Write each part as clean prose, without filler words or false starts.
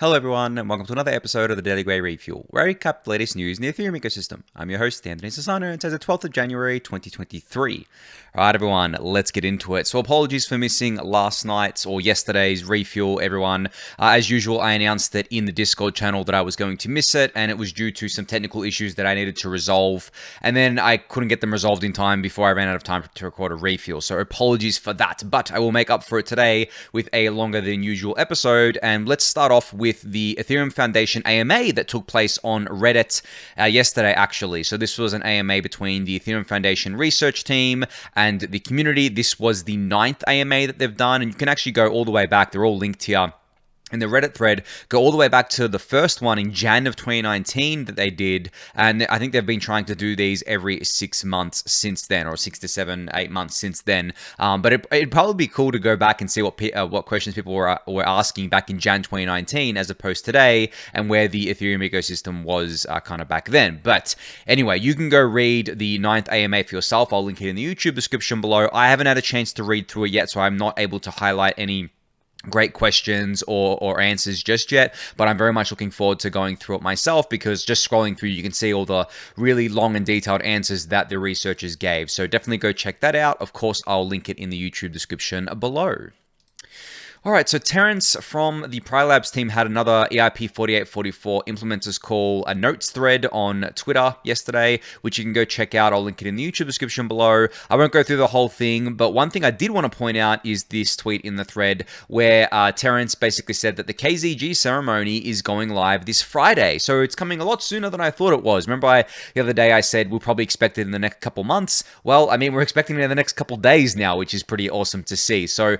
Hello everyone, and welcome to another episode of the Daily Gwei Refuel, where I recap the latest news in the Ethereum ecosystem. I'm your host, Anthony Sassano, and today's the 12th of January, 2023. Alright everyone, let's get into it. So apologies for missing last night's or yesterday's refuel, everyone. As usual, I announced that in the Discord channel that I was going to miss it, and it was due to some technical issues that I needed to resolve, and then I couldn't get them resolved in time before I ran out of time to record a refuel, so apologies for that, but I will make up for it today with a longer than usual episode, and let's start off with the Ethereum Foundation AMA that took place on Reddit yesterday, actually. So this was an AMA between the Ethereum Foundation research team and the community. This was the 9th AMA that they've done, and you can actually go all the way back. They're all linked here in the Reddit thread, go all the way back to the first one in Jan of 2019 that they did, and I think they've been trying to do these every 6 months since then, or 6 to 7, 8 months since then. But it'd probably be cool to go back and see what questions people were asking back in Jan 2019 as opposed to today, and where the Ethereum ecosystem was kind of back then. But anyway, you can go read the 9th AMA for yourself. I'll link it in the YouTube description below. I haven't had a chance to read through it yet, so I'm not able to highlight any great questions or answers just yet, but I'm very much looking forward to going through it myself, because just scrolling through you can see all the really long and detailed answers that the researchers gave. So definitely go check that out. Of course, I'll link it in the YouTube description below. All right, so Terence from the Prylabs team had another EIP 4844 implementers call, a notes thread on Twitter yesterday, which you can go check out. I'll link it in the YouTube description below. I won't go through the whole thing, but one thing I did want to point out is this tweet in the thread where Terence basically said that the KZG ceremony is going live this Friday. So it's coming a lot sooner than I thought it was. Remember the other day I said we'll probably expect it in the next couple months? Well, I mean, we're expecting it in the next couple days now, which is pretty awesome to see. So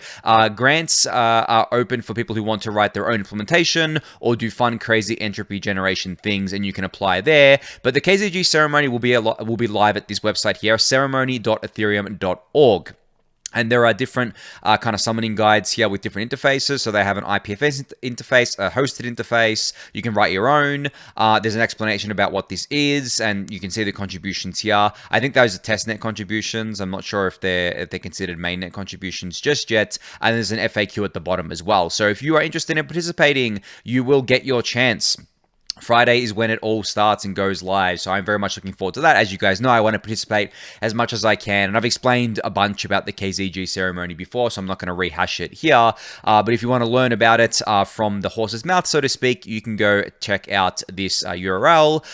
grants are open for people who want to write their own implementation or do fun, crazy entropy generation things, and you can apply there. But the KZG ceremony will be live at this website here, ceremony.ethereum.org. And there are different kind of summoning guides here with different interfaces. So they have an IPFS interface, a hosted interface. You can write your own. There's an explanation about what this is, and you can see the contributions here. I think those are testnet contributions. I'm not sure if they're considered mainnet contributions just yet. And there's an FAQ at the bottom as well. So if you are interested in participating, you will get your chance. Friday is when it all starts and goes live, so I'm very much looking forward to that. As you guys know, I want to participate as much as I can, and I've explained a bunch about the KZG ceremony before, so I'm not going to rehash it here. But if you want to learn about it from the horse's mouth, so to speak, you can go check out this URL,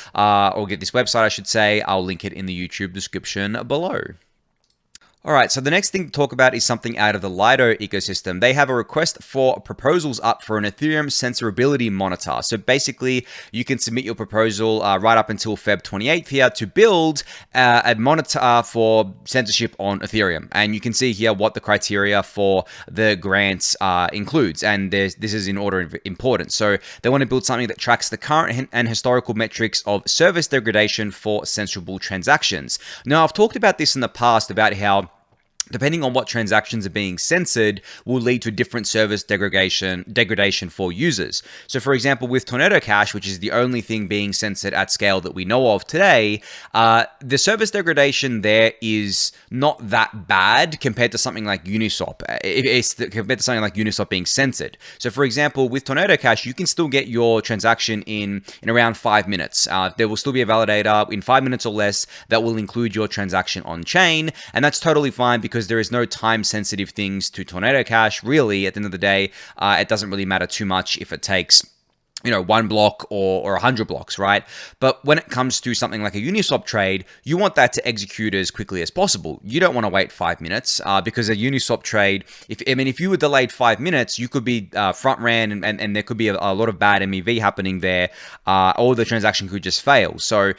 or get this website, I should say. I'll link it in the YouTube description below. All right, so the next thing to talk about is something out of the Lido ecosystem. They have a request for proposals up for an Ethereum censorability monitor. So basically, you can submit your proposal right up until Feb 28th here to build a monitor for censorship on Ethereum. And you can see here what the criteria for the grants includes. And this is in order of importance. So they want to build something that tracks the current and historical metrics of service degradation for censorable transactions. Now, I've talked about this in the past about how depending on what transactions are being censored will lead to different service degradation for users. So for example, with Tornado Cash, which is the only thing being censored at scale that we know of today, the service degradation there is not that bad compared to something like Uniswap. Compared to something like Uniswap being censored. So for example, with Tornado Cash, you can still get your transaction in around 5 minutes. There will still be a validator in 5 minutes or less that will include your transaction on chain, and that's totally fine because there is no time-sensitive things to Tornado Cash. Really, at the end of the day, it doesn't really matter too much if it takes 1 block or 100 blocks, right? But when it comes to something like a Uniswap trade, you want that to execute as quickly as possible. You don't want to wait 5 minutes because a Uniswap trade, if you were delayed 5 minutes, you could be front ran and there could be a lot of bad MEV happening there, or the transaction could just fail. So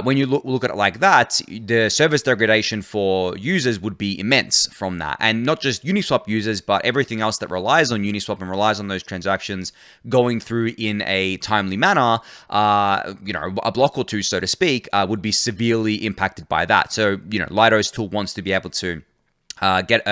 when you look at it like that, the service degradation for users would be immense from that. And not just Uniswap users, but everything else that relies on Uniswap and relies on those transactions going through in a timely manner, a block or two, so to speak, would be severely impacted by that. So, Lido's tool wants to be able to get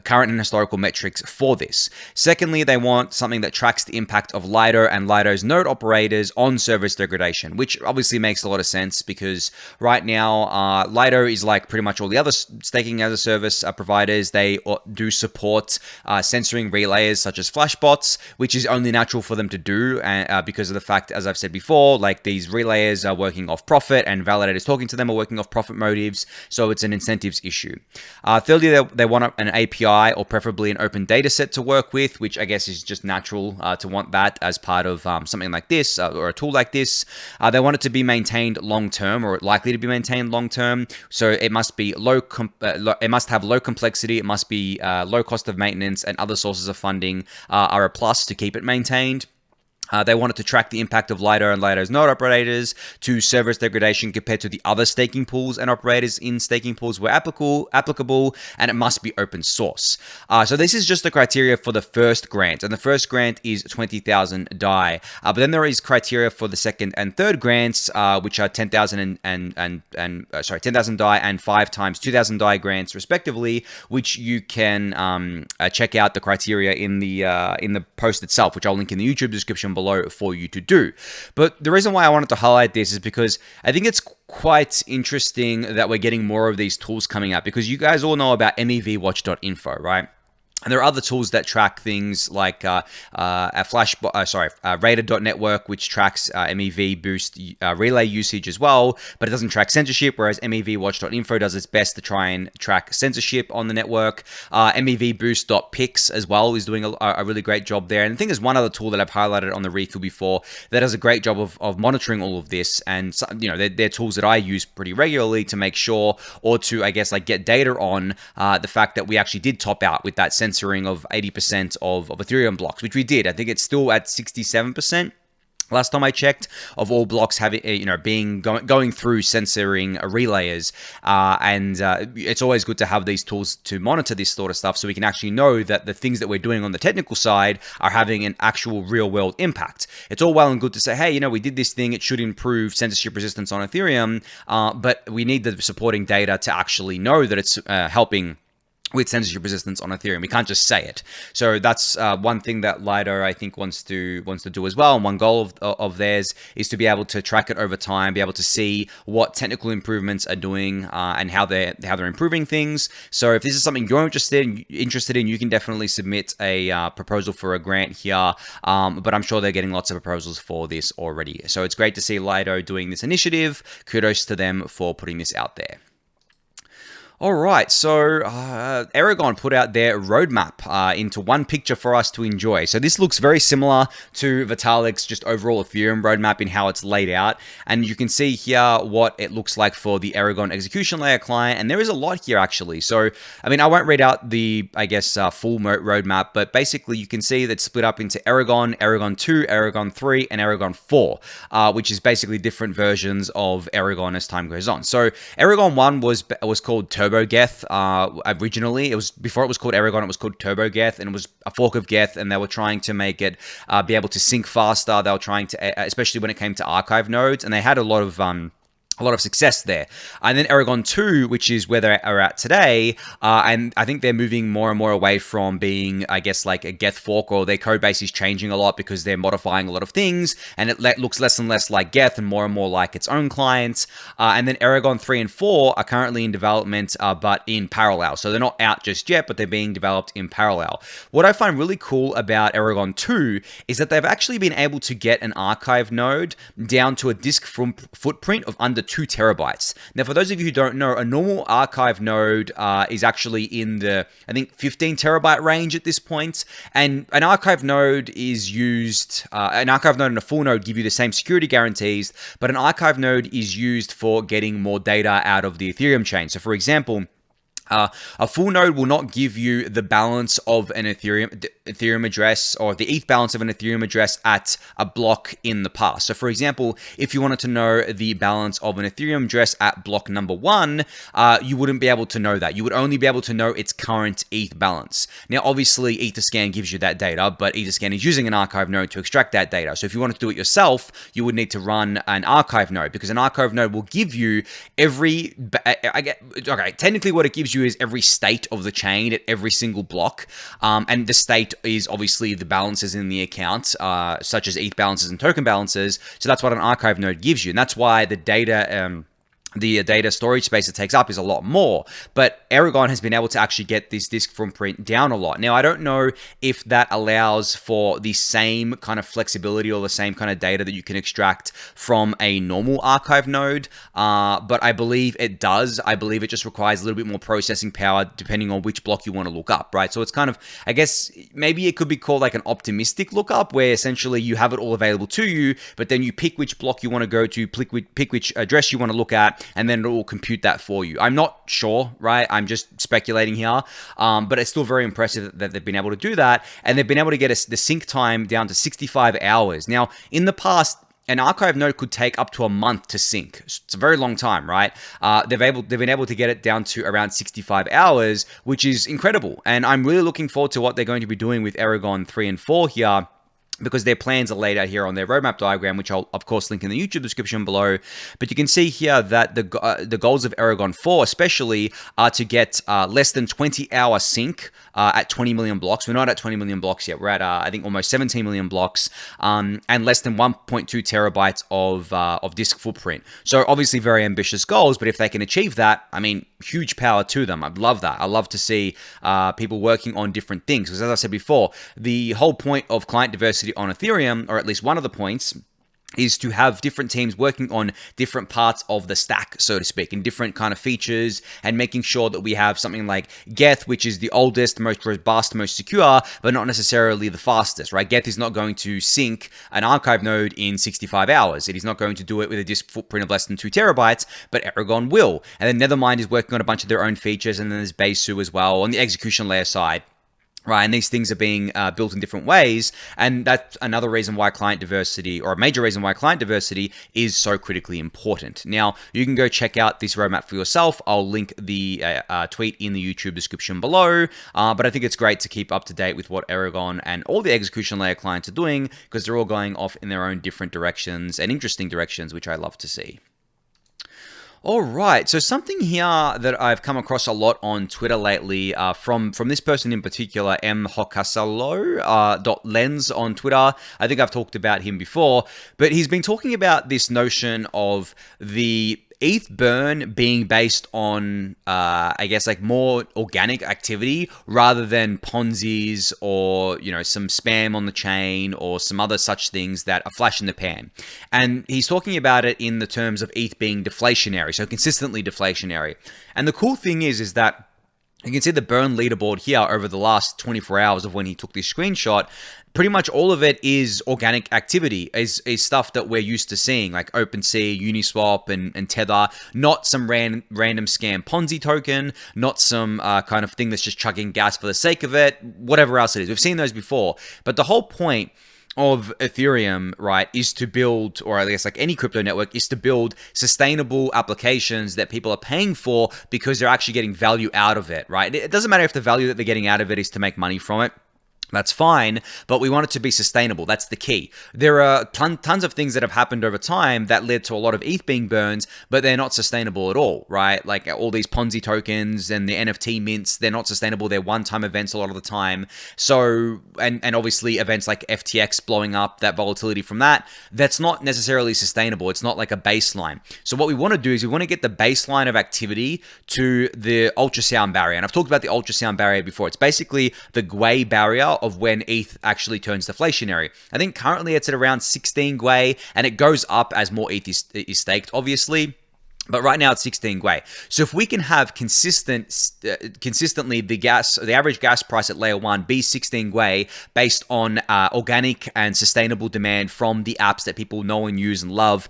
current and historical metrics for this. Secondly, they want something that tracks the impact of Lido and Lido's node operators on service degradation, which obviously makes a lot of sense because right now, Lido is like pretty much all the other staking as a service providers. They do support censoring relayers such as flashbots, which is only natural for them to do because of the fact, as I've said before, like these relayers are working off profit and validators talking to them are working off profit motives. So it's an incentives issue. Thirdly, they want an API or preferably an open data set to work with, which I guess is just natural to want that as part of something like this or a tool like this. They want it to be maintained long term or likely to be maintained long term. So it must be it must have low complexity. It must be low cost of maintenance, and other sources of funding are a plus to keep it maintained. They wanted to track the impact of Lido and Lido's node operators to service degradation compared to the other staking pools and operators in staking pools where applicable, and it must be open source. So this is just the criteria for the first grant, and the first grant is 20,000 DAI. But then there is criteria for the second and third grants, which are 10,000 10,000 DAI and 5 times 2,000 DAI grants respectively, which you can check out the criteria in the post itself, which I'll link in the YouTube description below for you to do. But the reason why I wanted to highlight this is because I think it's quite interesting that we're getting more of these tools coming out, because you guys all know about mevwatch.info, right? And there are other tools that track things like Radar.network, which tracks MEV boost relay usage as well, but it doesn't track censorship, whereas mevwatch.info does its best to try and track censorship on the network. mevboost.pix as well is doing a really great job there. And I think there's one other tool that I've highlighted on the refuel before that does a great job of monitoring all of this. And they're tools that I use pretty regularly to make sure, or to, I guess, like get data on the fact that we actually did top out with that censoring of 80% of Ethereum blocks, which we did. I think it's still at 67%. Last time I checked, of all blocks having, going through censoring relayers, and it's always good to have these tools to monitor this sort of stuff, so we can actually know that the things that we're doing on the technical side are having an actual real-world impact. It's all well and good to say, hey, we did this thing; it should improve censorship resistance on Ethereum, but we need the supporting data to actually know that it's helping with censorship resistance on Ethereum. We can't just say it. So that's one thing that Lido, I think, wants to do as well. And one goal of theirs is to be able to track it over time, be able to see what technical improvements are doing and how they're improving things. So if this is something you're interested in, you can definitely submit a proposal for a grant here. But I'm sure they're getting lots of proposals for this already. So it's great to see Lido doing this initiative. Kudos to them for putting this out there. All right, so Erigon put out their roadmap into one picture for us to enjoy. So this looks very similar to Vitalik's just overall Ethereum roadmap in how it's laid out. And you can see here what it looks like for the Erigon execution layer client. And there is a lot here, actually. So, I mean, I won't read out the, full roadmap, but basically you can see that split up into Erigon, Erigon 2, Erigon 3, and Erigon 4, which is basically different versions of Erigon as time goes on. So Erigon 1 was called TurboGeth originally. It was, before it was called Erigon, it was called TurboGeth, and it was a fork of Geth, and they were trying to make it be able to sync faster. They were trying to, especially when it came to archive nodes, and they had a lot of success there. And then Erigon 2, which is where they are at today, and I think they're moving more and more away from being, I guess, like a Geth fork, or their code base is changing a lot because they're modifying a lot of things, and it looks less and less like Geth and more like its own clients. And then Erigon 3 and 4 are currently in development, but in parallel. So they're not out just yet, but they're being developed in parallel. What I find really cool about Erigon 2 is that they've actually been able to get an archive node down to a disk footprint of under 2 terabytes. Now, for those of you who don't know, a normal archive node is actually in the, I think, 15 terabyte range at this point. And an archive node is used, an archive node and a full node give you the same security guarantees, but an archive node is used for getting more data out of the Ethereum chain. So, for example, a full node will not give you the balance of an Ethereum address, or the ETH balance of an Ethereum address at a block in the past. So for example, if you wanted to know the balance of an Ethereum address at block number 1, you wouldn't be able to know that. You would only be able to know its current ETH balance. Now, obviously, Etherscan gives you that data, but Etherscan is using an archive node to extract that data. So if you wanted to do it yourself, you would need to run an archive node, because an archive node will give you technically what it gives you you is every state of the chain at every single block. And the state is obviously the balances in the account, such as ETH balances and token balances. So that's what an archive node gives you. And that's why the data storage space it takes up is a lot more. But Erigon has been able to actually get this disk footprint down a lot. Now, I don't know if that allows for the same kind of flexibility or the same kind of data that you can extract from a normal archive node, but I believe it does. I believe it just requires a little bit more processing power depending on which block you want to look up, right? So it's kind of, I guess, maybe it could be called like an optimistic lookup, where essentially you have it all available to you, but then you pick which block you want to go to, pick which address you want to look at, and then it will compute that for you. I'm not sure, right? I'm just speculating here, but it's still very impressive that they've been able to do that, and they've been able to get the sync time down to 65 hours. Now, in the past, an archive node could take up to a month to sync. It's a very long time, right? They've been able to get it down to around 65 hours, which is incredible. And I'm really looking forward to what they're going to be doing with Erigon 3 and 4 here, because their plans are laid out here on their roadmap diagram, which I'll, of course, link in the YouTube description below. But you can see here that the goals of Erigon 4 especially are to get less than 20-hour sync at 20 million blocks. We're not at 20 million blocks yet. We're at, I think, almost 17 million blocks, and less than 1.2 terabytes of disk footprint. So obviously very ambitious goals, but if they can achieve that, I mean, huge power to them. I'd love that. I love to see people working on different things, because as I said before, the whole point of client diversity on Ethereum, or at least one of the points, is to have different teams working on different parts of the stack, so to speak, and different kind of features, and making sure that we have something like Geth, which is the oldest, most robust, most secure, but not necessarily the fastest, right? Geth is not going to sync an archive node in 65 hours. It is not going to do it with a disk footprint of less than 2 terabytes, but Erigon will. And then Nethermind is working on a bunch of their own features, and then there's Besu as well on the execution layer side. Right, and these things are being built in different ways, and that's another reason why client diversity, or a major reason why client diversity is so critically important. Now, you can go check out this roadmap for yourself. I'll link the tweet in the YouTube description below, but I think it's great to keep up to date with what Erigon and all the execution layer clients are doing, because they're all going off in their own different directions and interesting directions, which I love to see. All right, so something here that I've come across a lot on Twitter lately, from this person in particular, mhokasalo.lens on Twitter. I think I've talked about him before, but he's been talking about this notion of the ETH burn being based on, I guess, like more organic activity rather than Ponzi's or, you know, some spam on the chain or some other such things that are flash in the pan. And he's talking about it in the terms of ETH being deflationary, so consistently deflationary. And the cool thing is that you can see the burn leaderboard here over the last 24 hours of when he took this screenshot. Pretty much all of it is organic activity, is stuff that we're used to seeing, like OpenSea, Uniswap, and Tether. Not some random scam Ponzi token, not some kind of thing that's just chugging gas for the sake of it, whatever else it is. We've seen those before. But the whole point of Ethereum, right, is to build, or I guess like any crypto network, is to build sustainable applications that people are paying for because they're actually getting value out of it, right? It doesn't matter if the value that they're getting out of it is to make money from it. That's fine, but we want it to be sustainable. That's the key. There are tons of things that have happened over time that led to a lot of ETH being burned, but they're not sustainable at all, right? Like all these Ponzi tokens and the NFT mints, they're not sustainable. They're one-time events a lot of the time. So, and obviously events like FTX blowing up, that volatility from that, that's not necessarily sustainable. It's not like a baseline. So what we want to do is we want to get the baseline of activity to the ultrasound barrier. And I've talked about the ultrasound barrier before. It's basically the Gwei barrier of when ETH actually turns deflationary. I think currently it's at around 16 Gwei, and it goes up as more ETH is staked, obviously. But right now it's 16 Gwei. So if we can have consistently the average gas price at layer 1 be 16 Gwei based on organic and sustainable demand from the apps that people know and use and love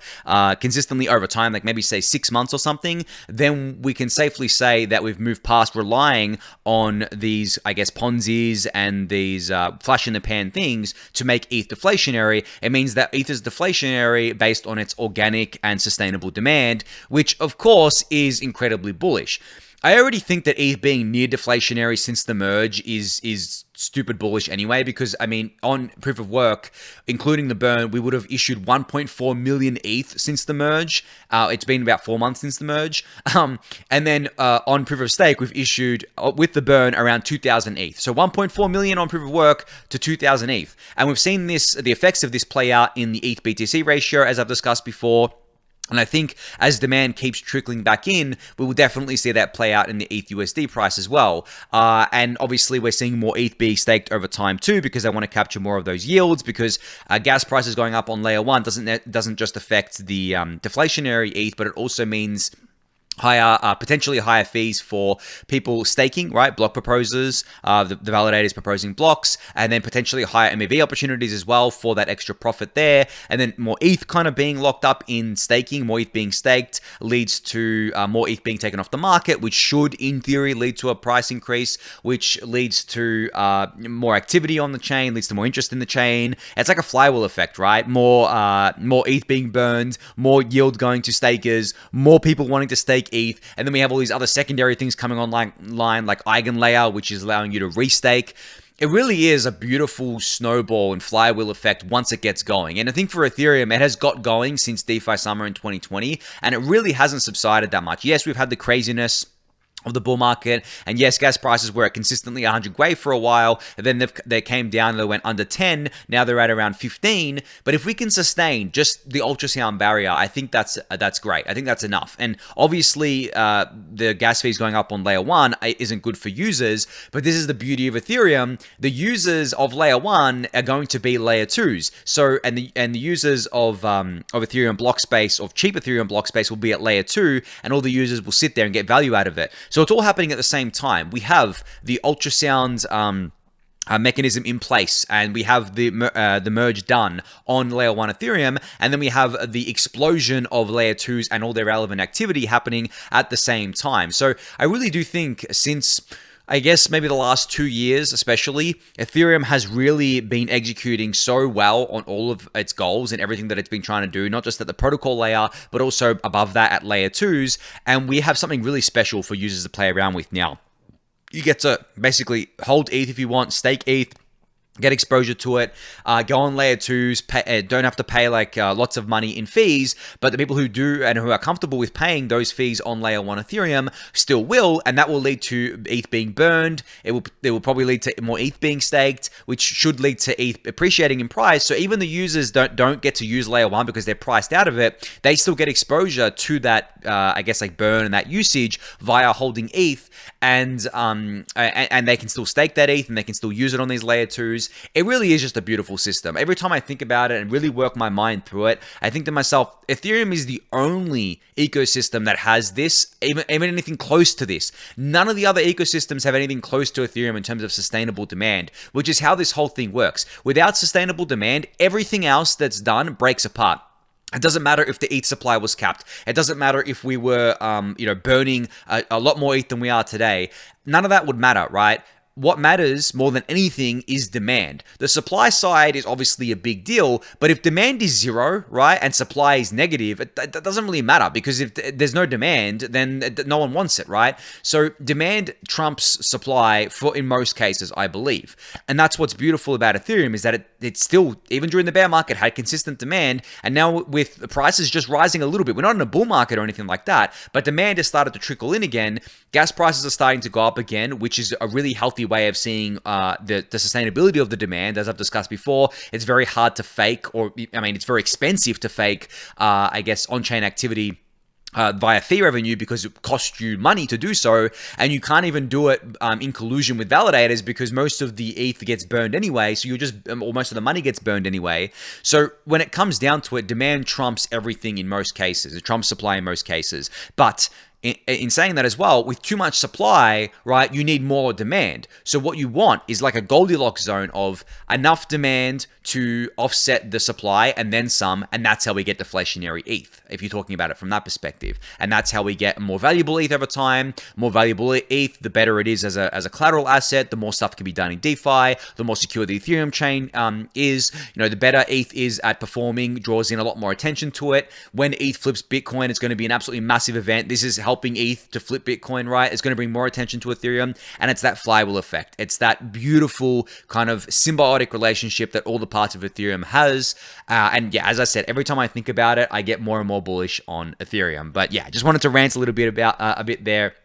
consistently over time, like maybe say 6 months or something, then we can safely say that we've moved past relying on these, I guess, Ponzi's and these flash in the pan things to make ETH deflationary. It means that ETH is deflationary based on its organic and sustainable demand, which of course is incredibly bullish. I already think that ETH being near deflationary since the merge is stupid bullish anyway, because I mean, on proof of work, including the burn, we would have issued 1.4 million ETH since the merge. It's been about 4 months since the merge. And then on proof of stake, we've issued with the burn around 2,000 ETH. So 1.4 million on proof of work to 2,000 ETH. And we've seen the effects of this play out in the ETH BTC ratio, as I've discussed before. And I think as demand keeps trickling back in, we will definitely see that play out in the ETH USD price as well. And obviously, we're seeing more ETH being staked over time too, because they want to capture more of those yields. Because gas prices going up on layer 1 doesn't just affect the deflationary ETH, but it also means potentially higher fees for people staking, right? Block proposers, the validators proposing blocks, and then potentially higher MEV opportunities as well for that extra profit there. And then more ETH kind of being locked up in staking, more ETH being staked leads to more ETH being taken off the market, which should, in theory, lead to a price increase, which leads to more activity on the chain, leads to more interest in the chain. It's like a flywheel effect, right? More ETH being burned, more yield going to stakers, more people wanting to stake ETH, and then we have all these other secondary things coming online like Eigenlayer, which is allowing you to restake. It really is a beautiful snowball and flywheel effect once it gets going. And I think for Ethereum, it has got going since DeFi summer in 2020, and it really hasn't subsided that much. Yes, we've had the craziness of the bull market, and yes, gas prices were at consistently 100 Gwei for a while, and then they came down and they went under 10. Now they're at around 15. But if we can sustain just the ultrasound barrier, I think that's great. I think that's enough. And obviously, the gas fees going up on layer 1 isn't good for users, but this is the beauty of Ethereum. The users of layer 1 are going to be layer 2s. So and the users of Ethereum block space, of cheap Ethereum block space, will be at layer 2, and all the users will sit there and get value out of it. So it's all happening at the same time. We have the ultrasound mechanism in place, and we have the merge done on layer 1 Ethereum, and then we have the explosion of layer 2s and all their relevant activity happening at the same time. So I really do think since, I guess, maybe the last 2 years especially, Ethereum has really been executing so well on all of its goals and everything that it's been trying to do, not just at the protocol layer, but also above that at layer 2s. And we have something really special for users to play around with now. You get to basically hold ETH if you want, stake ETH, get exposure to it, go on layer 2s, don't have to pay lots of money in fees, but the people who do and who are comfortable with paying those fees on layer 1 Ethereum still will, and that will lead to ETH being burned. It will probably lead to more ETH being staked, which should lead to ETH appreciating in price. So even the users don't get to use layer 1 because they're priced out of it, they still get exposure to that, I guess, like burn and that usage via holding ETH, and they can still stake that ETH and they can still use it on these layer 2s. It really is just a beautiful system. Every time I think about it and really work my mind through it, I think to myself, Ethereum is the only ecosystem that has this, even anything close to this. None of the other ecosystems have anything close to Ethereum in terms of sustainable demand, which is how this whole thing works. Without sustainable demand, everything else that's done breaks apart. It doesn't matter if the ETH supply was capped. It doesn't matter if we were, burning a lot more ETH than we are today. None of that would matter, right? What matters more than anything is demand. The supply side is obviously a big deal, but if demand is zero, right, and supply is negative, that doesn't really matter, because if there's no demand, then no one wants it, right? So demand trumps supply in most cases, I believe. And that's what's beautiful about Ethereum, is that it's still, even during the bear market, had consistent demand. And now with the prices just rising a little bit, we're not in a bull market or anything like that, but demand has started to trickle in again. Gas prices are starting to go up again, which is a really healthy way of seeing the sustainability of the demand. As I've discussed before, it's very hard to fake, it's very expensive to fake, on-chain activity via fee revenue, because it costs you money to do so, and you can't even do it in collusion with validators, because most of the ETH gets burned anyway, so most of the money gets burned anyway. So when it comes down to it, demand trumps everything in most cases. It trumps supply in most cases. But in saying that as well, with too much supply, right, you need more demand. So what you want is like a Goldilocks zone of enough demand to offset the supply and then some, and that's how we get deflationary ETH, if you're talking about it from that perspective. And that's how we get more valuable ETH over time. More valuable ETH, the better it is as a collateral asset, the more stuff can be done in DeFi, the more secure the Ethereum chain is, the better ETH is at performing, draws in a lot more attention to it. When ETH flips Bitcoin, it's going to be an absolutely massive event. This is helping ETH to flip Bitcoin, right? It's going to bring more attention to Ethereum, and it's that flywheel effect. It's that beautiful kind of symbiotic relationship that all the parts of Ethereum has. And yeah, as I said, every time I think about it, I get more and more bullish on Ethereum. But yeah, just wanted to rant a little bit about a bit there.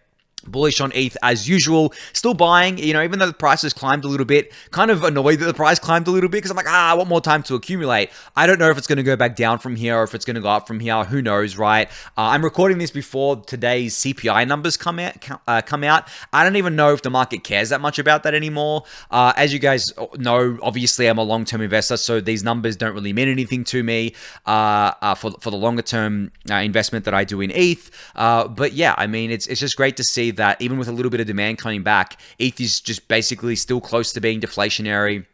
Bullish on ETH as usual, still buying, even though the price has climbed a little bit, kind of annoyed that the price climbed a little bit because I'm like, I want more time to accumulate. I don't know if it's going to go back down from here or if it's going to go up from here. Who knows, right? I'm recording this before today's CPI numbers come out. I don't even know if the market cares that much about that anymore. As you guys know, obviously I'm a long-term investor, so these numbers don't really mean anything to me for the longer-term investment that I do in ETH. But yeah, I mean, it's just great to see that even with a little bit of demand coming back, ETH is just basically still close to being deflationary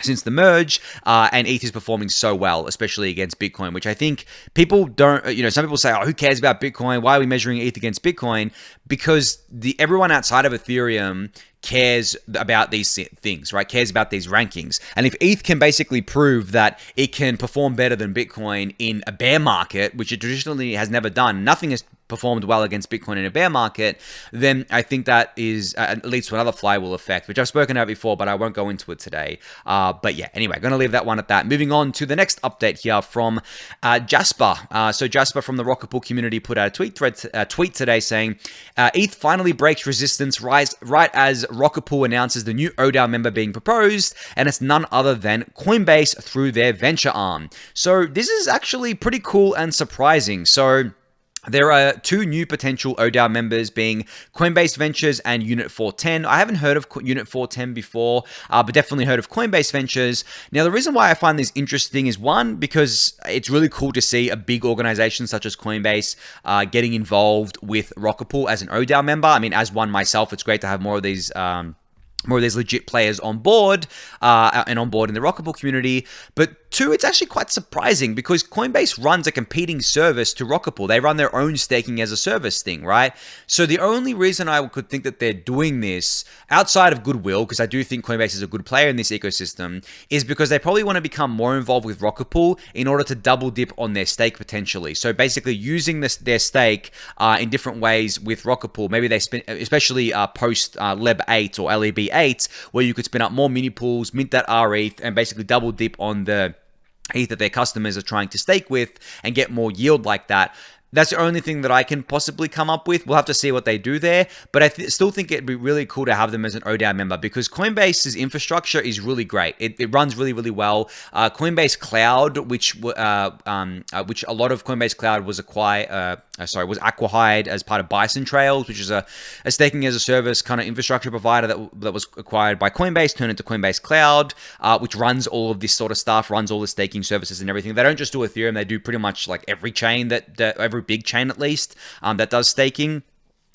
since the merge, and ETH is performing so well, especially against Bitcoin, which I think people don't, some people say, who cares about Bitcoin? Why are we measuring ETH against Bitcoin? Because everyone outside of Ethereum cares about these things, right? Cares about these rankings. And if ETH can basically prove that it can perform better than Bitcoin in a bear market, which it traditionally has never done, nothing has performed well against Bitcoin in a bear market, then I think that leads to another flywheel effect, which I've spoken about before, but I won't go into it today. But yeah, anyway, going to leave that one at that. Moving on to the next update here from Jasper. So Jasper from the RocketPool community put out a tweet today saying, ETH finally breaks resistance right as RocketPool announces the new oDAO member being proposed, and it's none other than Coinbase through their venture arm. So this is actually pretty cool and surprising. So there are two new potential oDAO members being Coinbase Ventures and Unit 410. I haven't heard of Unit 410 before, but definitely heard of Coinbase Ventures. Now, the reason why I find this interesting is one, because it's really cool to see a big organization such as Coinbase getting involved with RocketPool as an oDAO member. I mean, as one myself, it's great to have more of these legit players on board and on board in the RocketPool community. But two, it's actually quite surprising because Coinbase runs a competing service to RocketPool. They run their own staking as a service thing, right? So the only reason I could think that they're doing this outside of goodwill, because I do think Coinbase is a good player in this ecosystem, is because they probably want to become more involved with RocketPool in order to double dip on their stake potentially. So basically using their stake in different ways with RocketPool. Maybe they spin, especially post Leb 8 or LEB 8, where you could spin up more mini pools, mint that RETH, and basically double dip on the ETH that their customers are trying to stake with and get more yield like that. That's the only thing that I can possibly come up with. We'll have to see what they do there. But I still think it'd be really cool to have them as an oDAO member because Coinbase's infrastructure is really great. It runs really, really well. Coinbase Cloud, which a lot of Coinbase Cloud was acquired as part of Bison Trails, which is a staking as a service kind of infrastructure provider that was acquired by Coinbase, turned into Coinbase Cloud, which runs all of this sort of stuff, runs all the staking services and everything. They don't just do Ethereum. They do pretty much like every chain every big chain at least that does staking.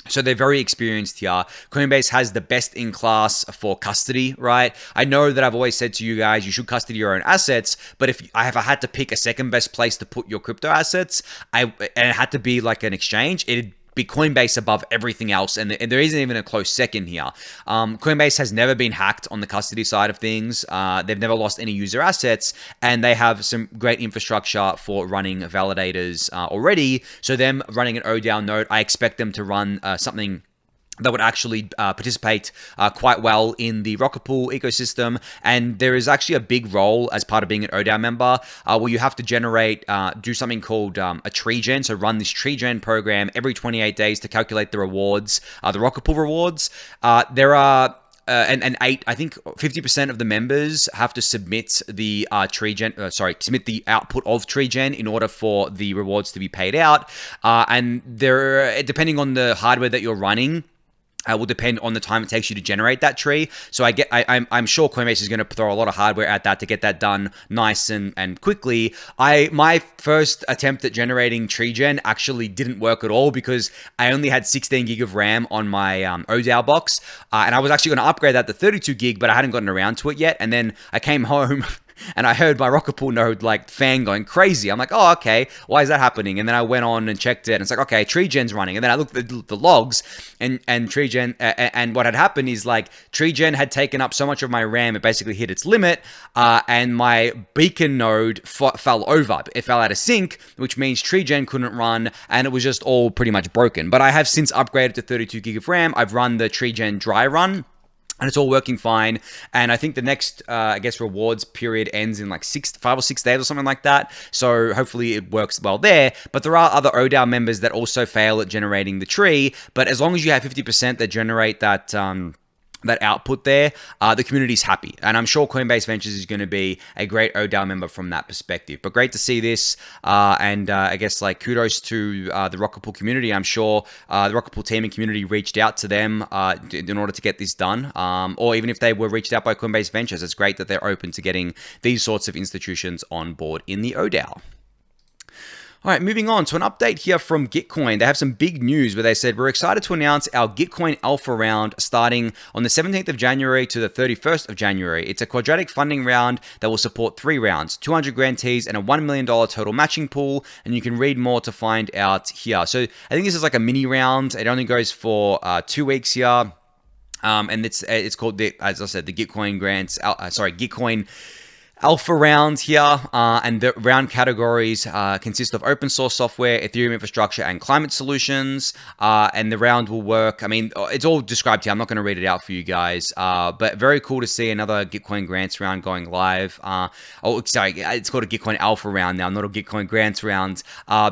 So they're very experienced here. Coinbase has the best in class for custody, right? I know that I've always said to you guys, you should custody your own assets, but if I had to pick a second best place to put your crypto assets, and it had to be like an exchange, it'd be Coinbase above everything else, and there isn't even a close second here. Coinbase has never been hacked on the custody side of things. They've never lost any user assets, and they have some great infrastructure for running validators already. So them running an oDAO node, I expect them to run something that would actually participate quite well in the RocketPool ecosystem. And there is actually a big role as part of being an oDAO member where you have to do something called a tree gen. So run this tree gen program every 28 days to calculate the rewards, the RocketPool rewards. There are I think 50% of the members have to submit the submit the output of tree gen in order for the rewards to be paid out. And depending on the hardware that you're running, will depend on the time it takes you to generate that tree. So I'm sure Coinbase is going to throw a lot of hardware at that to get that done nice and quickly. My first attempt at generating tree gen actually didn't work at all because I only had 16 gig of RAM on my oDAO box, and I was actually going to upgrade that to 32 gig, but I hadn't gotten around to it yet. And then I came home And I heard my RocketPool node like fan going crazy. I'm like, oh, okay, why is that happening? And then I went on and checked it, and it's like, okay, TreeGen's running. And then I looked at the logs, and TreeGen, and what had happened is like TreeGen had taken up so much of my RAM, it basically hit its limit, and my beacon node fell over. It fell out of sync, which means TreeGen couldn't run, and it was just all pretty much broken. But I have since upgraded to 32 gig of RAM. I've run the TreeGen dry run, and it's all working fine. And I think the next, I guess, rewards period ends in like 5 or 6 days or something like that. So hopefully it works well there. But there are other oDAO members that also fail at generating the tree. But as long as you have 50% that generate that output there, the community's happy. And I'm sure Coinbase Ventures is going to be a great oDAO member from that perspective. But great to see this. And I guess like kudos to the RocketPool community. I'm sure the RocketPool team and community reached out to them in order to get this done. Or even if they were reached out by Coinbase Ventures, it's great that they're open to getting these sorts of institutions on board in the oDAO. All right, moving on to an update here from Gitcoin. They have some big news where they said, we're excited to announce our Gitcoin Alpha round starting on the 17th of January to the 31st of January. It's a quadratic funding round that will support 3 rounds, 200 grantees and a $1 million total matching pool. And you can read more to find out here. So I think this is like a mini round. It only goes for 2 weeks here. And it's called, as I said, the Gitcoin Gitcoin Alpha round here, and the round categories consist of open source software, Ethereum infrastructure, and climate solutions. And the round will work. I mean, it's all described here. I'm not going to read it out for you guys, but very cool to see another Gitcoin grants round going live. It's called a Gitcoin Alpha round now, not a Gitcoin grants round,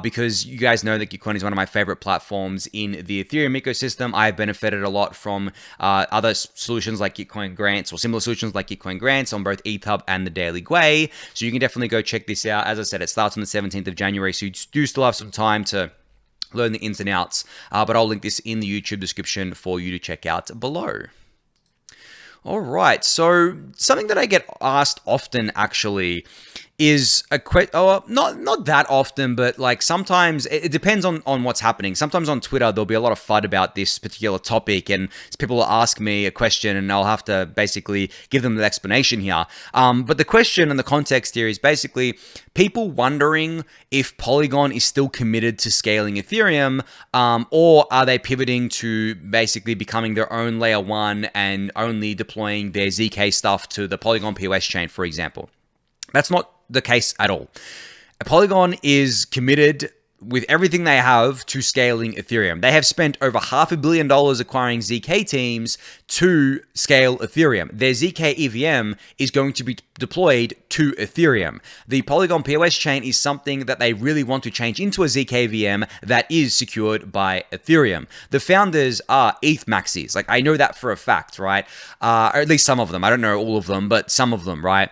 because you guys know that Gitcoin is one of my favorite platforms in the Ethereum ecosystem. I've benefited a lot from other solutions like Gitcoin grants or similar solutions like Gitcoin grants on both ETHUB and the Daily Gwei. So you can definitely go check this out. As I said, it starts on the 17th of January, so you do still have some time to learn the ins and outs, but I'll link this in the YouTube description for you to check out below. All right, so something that I get asked often actually is not that often, but like sometimes it depends on what's happening. Sometimes on Twitter there'll be a lot of FUD about this particular topic, and people will ask me a question and I'll have to basically give them the explanation here. But the question and the context here is basically people wondering if Polygon is still committed to scaling Ethereum, or are they pivoting to basically becoming their own layer 1 and only deploying their ZK stuff to the Polygon POS chain, for example. That's not the case at all. Polygon is committed with everything they have to scaling Ethereum. They have spent over $500 million acquiring ZK teams to scale Ethereum. Their ZK EVM is going to be deployed to Ethereum. The Polygon POS chain is something that they really want to change into a ZK VM that is secured by Ethereum. The founders are ETH maxis. Like, I know that for a fact, right? Or at least some of them. I don't know all of them, but some of them, right?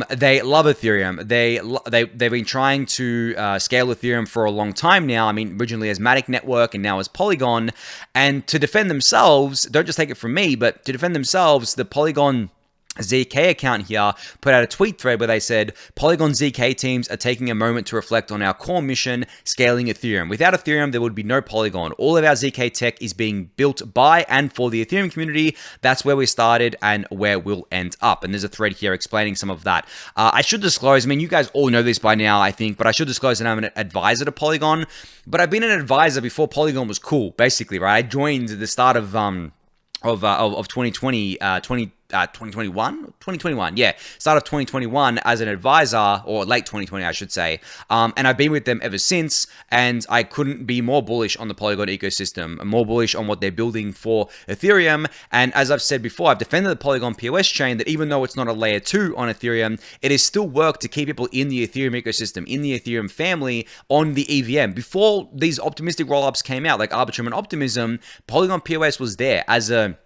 They love Ethereum. They've been trying to scale Ethereum for a long time now. I mean, originally as Matic Network and now as Polygon. And to defend themselves, don't just take it from me, but to defend themselves, the Polygon ZK account here put out a tweet thread where they said, Polygon ZK teams are taking a moment to reflect on our core mission, scaling Ethereum. Without Ethereum, there would be no Polygon. All of our ZK tech is being built by and for the Ethereum community. That's where we started and where we'll end up. And there's a thread here explaining some of that. I should disclose, I mean, you guys all know this by now, I think, but I should disclose that I'm an advisor to Polygon. But I've been an advisor before Polygon was cool, basically, right? I joined at the start of 2021, yeah, start of 2021 as an advisor, or late 2020, I should say. And I've been with them ever since, and I couldn't be more bullish on the Polygon ecosystem, more bullish on what they're building for Ethereum. And as I've said before, I've defended the Polygon POS chain, that even though it's not a layer 2 on Ethereum, it is still work to keep people in the Ethereum ecosystem, in the Ethereum family, on the EVM. Before these optimistic rollups came out, like Arbitrum and Optimism, Polygon POS was there as a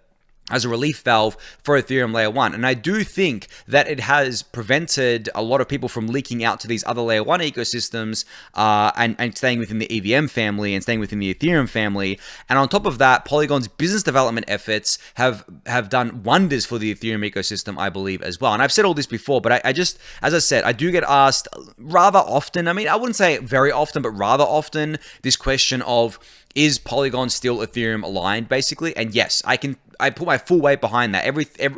relief valve for Ethereum layer 1. And I do think that it has prevented a lot of people from leaking out to these other layer 1 ecosystems, and staying within the EVM family and staying within the Ethereum family. And on top of that, Polygon's business development efforts have done wonders for the Ethereum ecosystem, I believe, as well. And I've said all this before, but I just, as I said, I do get asked rather often, I mean, I wouldn't say very often, but rather often, this question of, is Polygon still Ethereum aligned, basically? And yes, I can I put my full weight behind that.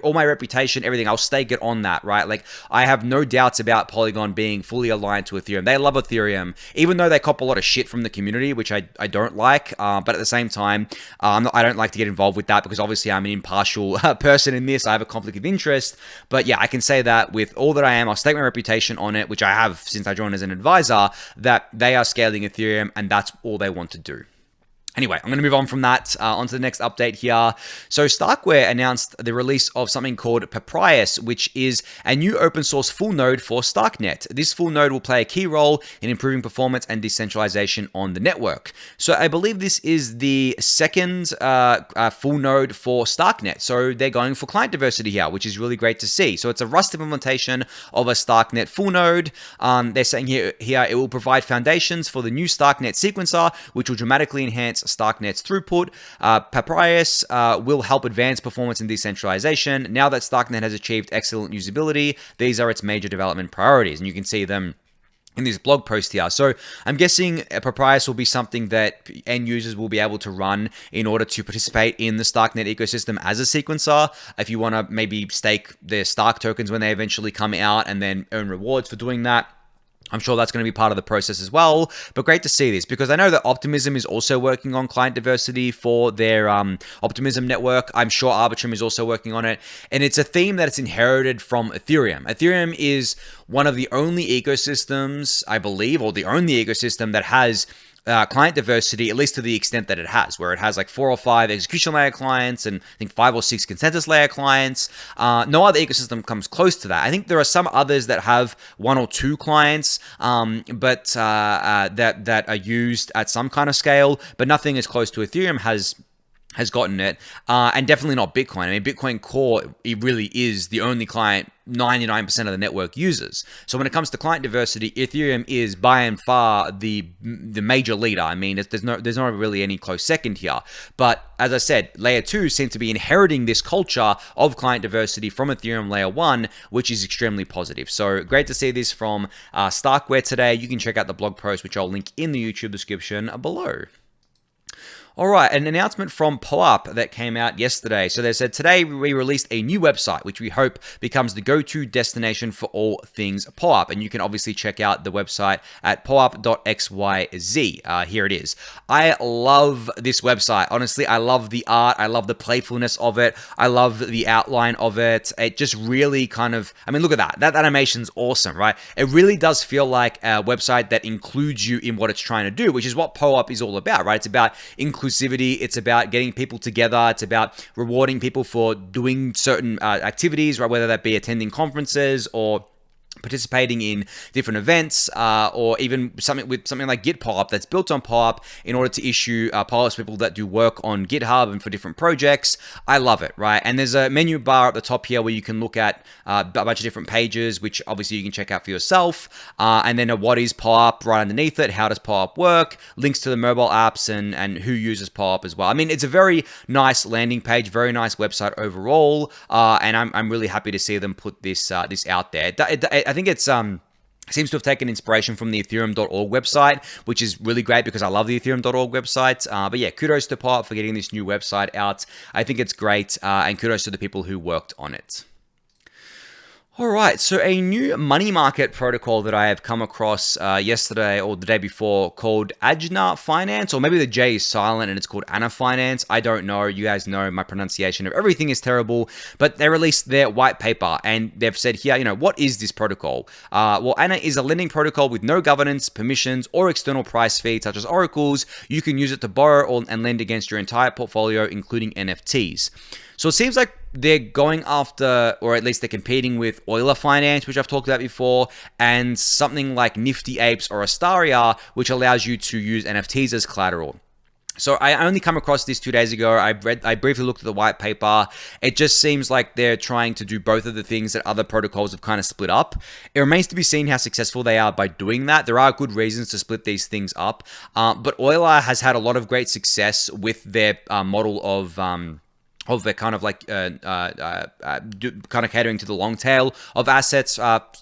All my reputation, everything, I'll stake it on that, right? Like, I have no doubts about Polygon being fully aligned to Ethereum. They love Ethereum, even though they cop a lot of shit from the community, which I don't like. But at the same time, I don't like to get involved with that because obviously I'm an impartial person in this. I have a conflict of interest. But yeah, I can say that with all that I am, I'll stake my reputation on it, which I have since I joined as an advisor, that they are scaling Ethereum and that's all they want to do. Anyway, I'm going to move on from that onto the next update here. So Starkware announced the release of something called Papyrus, which is a new open source full node for Starknet. This full node will play a key role in improving performance and decentralization on the network. So I believe this is the second full node for Starknet. So they're going for client diversity here, which is really great to see. So it's a Rust implementation of a Starknet full node. They're saying here it will provide foundations for the new Starknet sequencer, which will dramatically enhance Starknet's throughput. Papyrus will help advance performance and decentralization. Now that Starknet has achieved excellent usability, these are its major development priorities, and you can see them in this blog post here. So I'm guessing Papyrus will be something that end users will be able to run in order to participate in the Starknet ecosystem as a sequencer. If you want to maybe stake their Stark tokens when they eventually come out and then earn rewards for doing that, I'm sure that's going to be part of the process as well, but great to see this because I know that Optimism is also working on client diversity for their Optimism network. I'm sure Arbitrum is also working on it, and it's a theme that it's inherited from Ethereum. Ethereum is one of the only ecosystems, I believe, or the only ecosystem that has client diversity, at least to the extent that it has, where it has like 4 or 5 execution layer clients and I think 5 or 6 consensus layer clients. No other ecosystem comes close to that. I think there are some others that have 1 or 2 clients, but that are used at some kind of scale, but nothing as close to Ethereum has gotten it, and definitely not Bitcoin. I mean, Bitcoin Core, it really is the only client 99% of the network uses. So when it comes to client diversity, Ethereum is by and far the major leader. I mean, there's not really any close second here. But as I said, Layer 2 seem to be inheriting this culture of client diversity from Ethereum Layer 1, which is extremely positive. So great to see this from Starkware today. You can check out the blog post, which I'll link in the YouTube description below. All right, an announcement from POAP that came out yesterday. So they said, today we released a new website, which we hope becomes the go-to destination for all things POAP. And you can obviously check out the website at poap.xyz. Here it is. I love this website. Honestly, I love the art. I love the playfulness of it. I love the outline of it. It just really kind of, I mean, look at that. That animation's awesome, right? It really does feel like a website that includes you in what it's trying to do, which is what POAP is all about, right? It's about inclusivity. It's about getting people together. It's about rewarding people for doing certain activities, right? Whether that be attending conferences or participating in different events, or even something like GitPOAP that's built on POAP in order to issue POAPs for people that do work on GitHub and for different projects. I love it, right? And there's a menu bar at the top here where you can look at a bunch of different pages, which obviously you can check out for yourself. And then what is POAP right underneath it? How does POAP work? Links to the mobile apps and who uses POAP as well. I mean, it's a very nice landing page, very nice website overall. And I'm really happy to see them put this out there. I think it's seems to have taken inspiration from the Ethereum.org website, which is really great because I love the Ethereum.org website. But yeah, kudos to POAP for getting this new website out. I think it's great, and kudos to the people who worked on it. All right, so a new money market protocol that I have come across yesterday or the day before called Ajna Finance, or maybe the J is silent and it's called Ajna Finance. I don't know. You guys know my pronunciation of everything is terrible, but they released their white paper and they've said here, what is this protocol? Well, Ajna is a lending protocol with no governance, permissions, or external price feeds such as oracles. You can use it to borrow and lend against your entire portfolio, including NFTs. So it seems like they're going after, or at least they're competing with Euler Finance, which I've talked about before, and something like Nifty Apes or Astaria, which allows you to use NFTs as collateral. So I only come across this 2 days ago. I briefly looked at the white paper. It just seems like they're trying to do both of the things that other protocols have kind of split up. It remains to be seen how successful they are by doing that. There are good reasons to split these things up. But Euler has had a lot of great success with their model of of it kind of like kind of catering to the long tail of assets,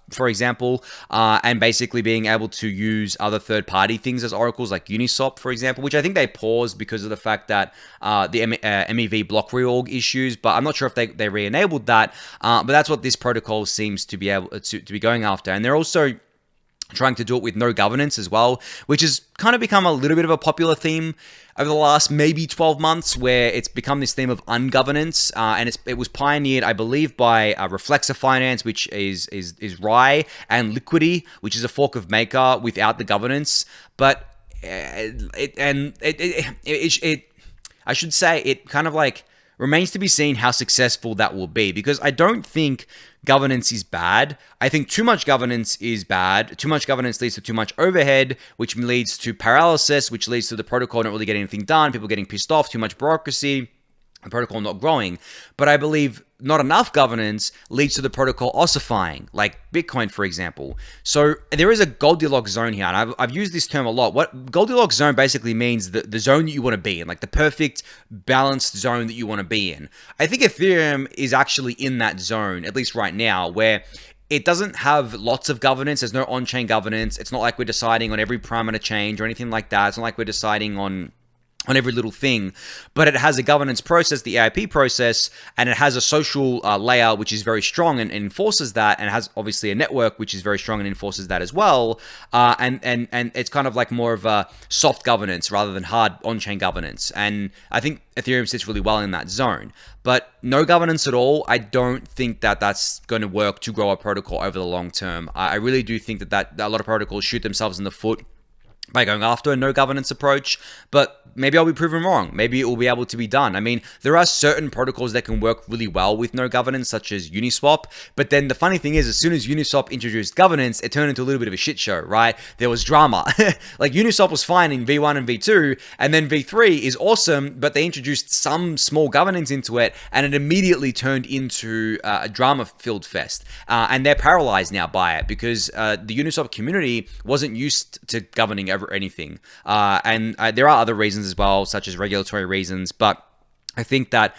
for example, and basically being able to use other third-party things as oracles like Uniswap, for example, which I think they paused because of the fact that the MEV block reorg issues, but I'm not sure if they re-enabled that, but that's what this protocol seems to be able to be going after. And they're also trying to do it with no governance as well, which has kind of become a little bit of a popular theme over the last maybe 12 months, where it's become this theme of ungovernance, and it was pioneered, I believe, by Reflexa Finance, which is Rye, and Liquidity, which is a fork of Maker without the governance. But I should say it kind of like remains to be seen how successful that will be, because I don't think governance is bad. I think too much governance is bad. Too much governance leads to too much overhead, which leads to paralysis, which leads to the protocol not really getting anything done, people getting pissed off, too much bureaucracy, the protocol not growing. But I believe not enough governance leads to the protocol ossifying, like Bitcoin, for example. So there is a Goldilocks zone here, and I've used this term a lot. What Goldilocks zone basically means, the zone that you want to be in, like the perfect balanced zone that you want to be in. I think Ethereum is actually in that zone, at least right now, where it doesn't have lots of governance. There's no on-chain governance. It's not like we're deciding on every parameter change or anything like that. It's not like we're deciding on every little thing, but it has a governance process, the AIP process, and it has a social layer which is very strong and enforces that, and it has obviously a network which is very strong and enforces that as well. And it's kind of like more of a soft governance rather than hard on-chain governance. And I think Ethereum sits really well in that zone. But no governance at all, I don't think that that's going to work to grow a protocol over the long term. I really do think that a lot of protocols shoot themselves in the foot by going after a no governance approach, but maybe I'll be proven wrong. Maybe it will be able to be done. I mean, there are certain protocols that can work really well with no governance, such as Uniswap. But then the funny thing is, as soon as Uniswap introduced governance, it turned into a little bit of a shit show, right? There was drama. Like Uniswap was fine in V1 and V2, and then V3 is awesome, but they introduced some small governance into it, and it immediately turned into a drama-filled fest. And they're paralyzed now by it because the Uniswap community wasn't used to governing over anything. And there are other reasons as well, such as regulatory reasons, but I think that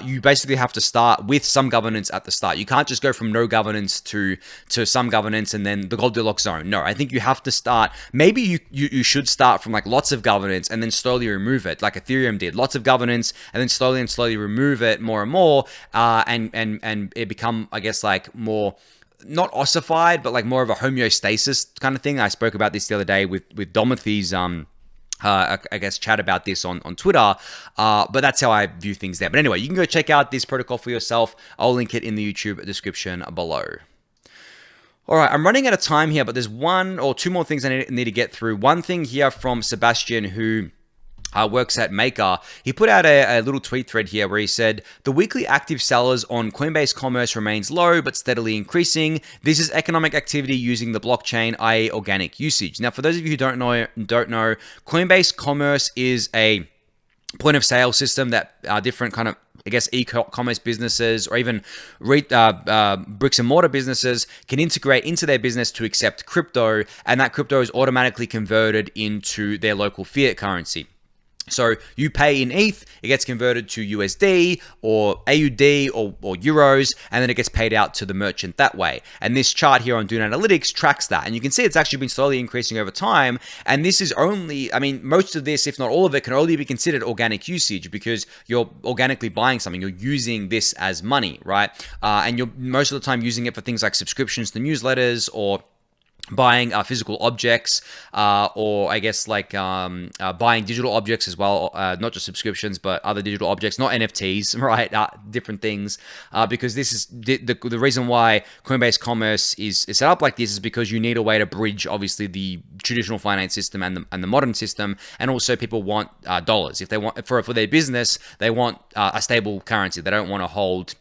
you basically have to start with some governance at the start. You can't just go from no governance to some governance and then the Goldilocks zone. No, I think you have to start. Maybe you should start from like lots of governance and then slowly remove it, like Ethereum did. Lots of governance and then slowly remove it more and more, and it become, I guess, like more, not ossified, but like more of a homeostasis kind of thing. I spoke about this the other day with Domothy's I guess chat about this on Twitter, but that's how I view things there. But anyway, you can go check out this protocol for yourself. I'll link it in the YouTube description below. All right, I'm running out of time here, but there's one or two more things I need to get through. One thing here from Sebastian, who works at Maker. He put out a little tweet thread here where he said, the weekly active sellers on Coinbase Commerce remains low but steadily increasing. This is economic activity using the blockchain, i.e. organic usage. Now, for those of you who don't know, Coinbase Commerce is a point of sale system that different kind of, I guess, e-commerce businesses or even bricks and mortar businesses can integrate into their business to accept crypto, and that crypto is automatically converted into their local fiat currency. So you pay in ETH, it gets converted to USD or AUD or euros, and then it gets paid out to the merchant that way. And this chart here on Dune Analytics tracks that. And you can see it's actually been slowly increasing over time. And this is only, I mean, most of this, if not all of it, can only be considered organic usage because you're organically buying something. You're using this as money, right? And you're most of the time using it for things like subscriptions to newsletters or buying physical objects, or I guess like buying digital objects as well, not just subscriptions, but other digital objects, not NFTs, right? Different things, because this is the reason why Coinbase Commerce is set up like this is because you need a way to bridge, obviously, the traditional finance system and the modern system, and also people want dollars. If they want for their business, they want a stable currency. They don't want to hold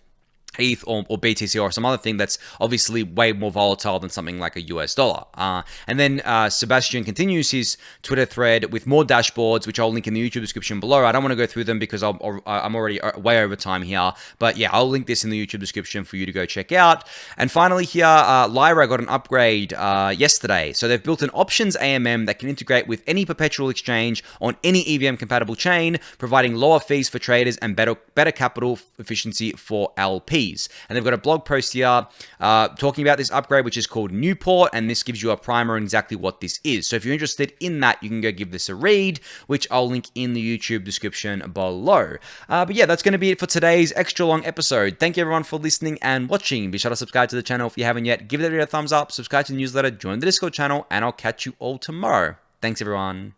ETH or BTC or some other thing that's obviously way more volatile than something like a US dollar. And then Sebastian continues his Twitter thread with more dashboards, which I'll link in the YouTube description below. I don't want to go through them because I'm already way over time here. But yeah, I'll link this in the YouTube description for you to go check out. And finally here, Lyra got an upgrade yesterday. So they've built an options AMM that can integrate with any perpetual exchange on any EVM compatible chain, providing lower fees for traders and better capital efficiency for LPs. And they've got a blog post here talking about this upgrade, which is called Newport, and this gives you a primer on exactly what this is. So if you're interested in that, you can go give this a read, which I'll link in the YouTube description below. But yeah, that's going to be it for today's extra long episode. Thank you everyone for listening and watching. Be sure to subscribe to the channel if you haven't yet. Give the video a thumbs up, subscribe to the newsletter, join the Discord channel, and I'll catch you all tomorrow. Thanks everyone.